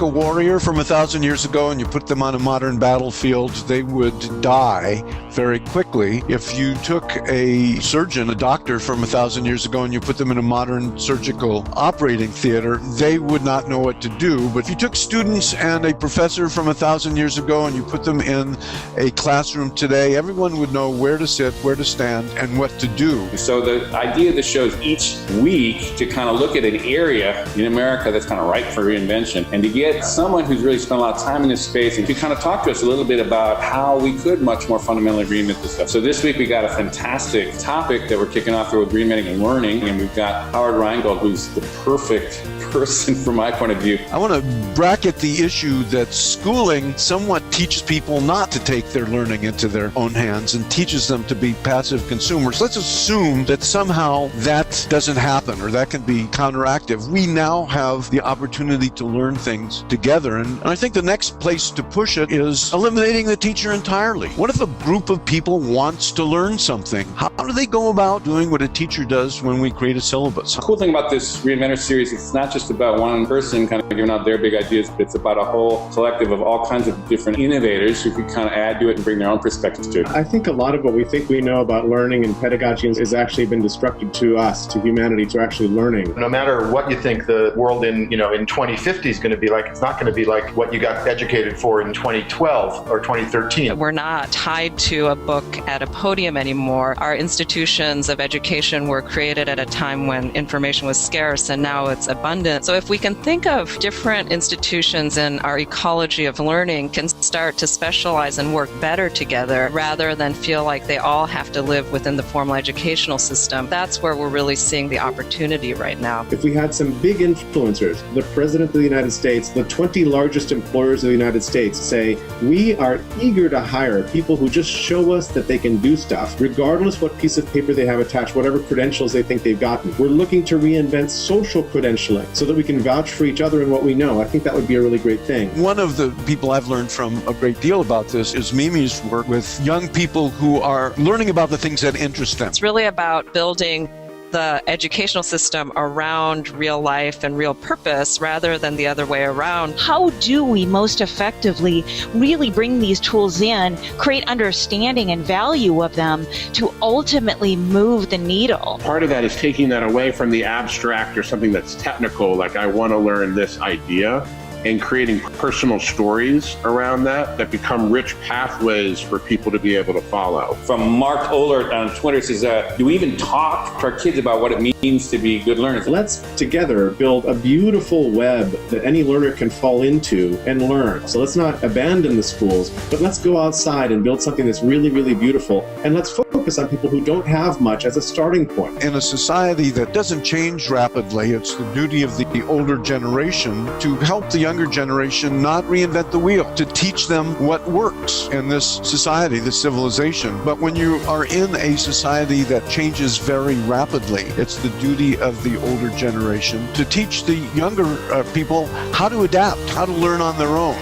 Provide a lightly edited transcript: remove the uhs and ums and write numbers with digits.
took a warrior from 1,000 years ago and you put them on a modern battlefield, they would die very quickly. If you took a surgeon, a doctor from 1,000 years ago, and you put them in a modern surgical operating theater, they would not know what to do. But if you took students and a professor from 1,000 years ago and you put them in a classroom today, everyone would know where to sit, where to stand, and what to do. So the idea of the show is each week to kind of look at an area in America that's kind of ripe for reinvention, and to get someone who's really spent a lot of time in this space and to kind of talk to us a little bit about how we could much more fundamentally reinvent this stuff. So this week we got a fantastic topic that we're kicking off with reinventing and learning, and we've got Rheingold, who's the perfect person from my point of view. I want to bracket the issue that schooling somewhat teaches people not to take their learning into their own hands and teaches them to be passive consumers. Let's assume that somehow that doesn't happen, or that can be counteractive. We now have the opportunity to learn things together, and I think the next place to push it is eliminating the teacher entirely. What if a group of people wants to learn something? How do they go about doing what a teacher does when we create a syllabus? The cool thing about this Reinventor series, it's not just about one person kind of giving out their big ideas, but it's about a whole collective of all kinds of different innovators who could kind of add to it and bring their own perspectives to it. I think a lot of what we think we know about learning and pedagogy has actually been destructive to us, to humanity, to actually learning. No matter what you think the world in 2050 is going to be like, it's not going to be like what you got educated for in 2012 or 2013. We're not tied to a book at a podium anymore. Our institutions of education were created at a time when information was scarce, and now it's abundant. So if we can think of different institutions in our ecology of learning can start to specialize and work better together rather than feel like they all have to live within the formal educational system, that's where we're really seeing the opportunity right now. If we had some big influencers, the President of the United States, the 20 largest employers of the United States say, we are eager to hire people who just show us that they can do stuff, regardless what piece of paper they have attached, whatever credentials they think they've gotten. We're looking to reinvent social credentialing so that we can vouch for each other and what we know. I think that would be a really great thing. One of the people I've learned from a great deal about this is Mimi's work with young people who are learning about the things that interest them. It's really about building the educational system around real life and real purpose rather than the other way around. How do we most effectively really bring these tools in, create understanding and value of them to ultimately move the needle? Part of that is taking that away from the abstract or something that's technical, like I want to learn this idea, and creating personal stories around that become rich pathways for people to be able to follow. From Mark Ohlert on Twitter says, do we even talk to our kids about what it means to be good learners? Let's together build a beautiful web that any learner can fall into and learn. So let's not abandon the schools, but let's go outside and build something that's really, really beautiful. And let's focus on people who don't have much as a starting point. In a society that doesn't change rapidly, it's the duty of the older generation to help the younger generation not reinvent the wheel, to teach them what works in this society, this civilization. But when you are in a society that changes very rapidly, it's the duty of the older generation to teach the younger people how to adapt, how to learn on their own.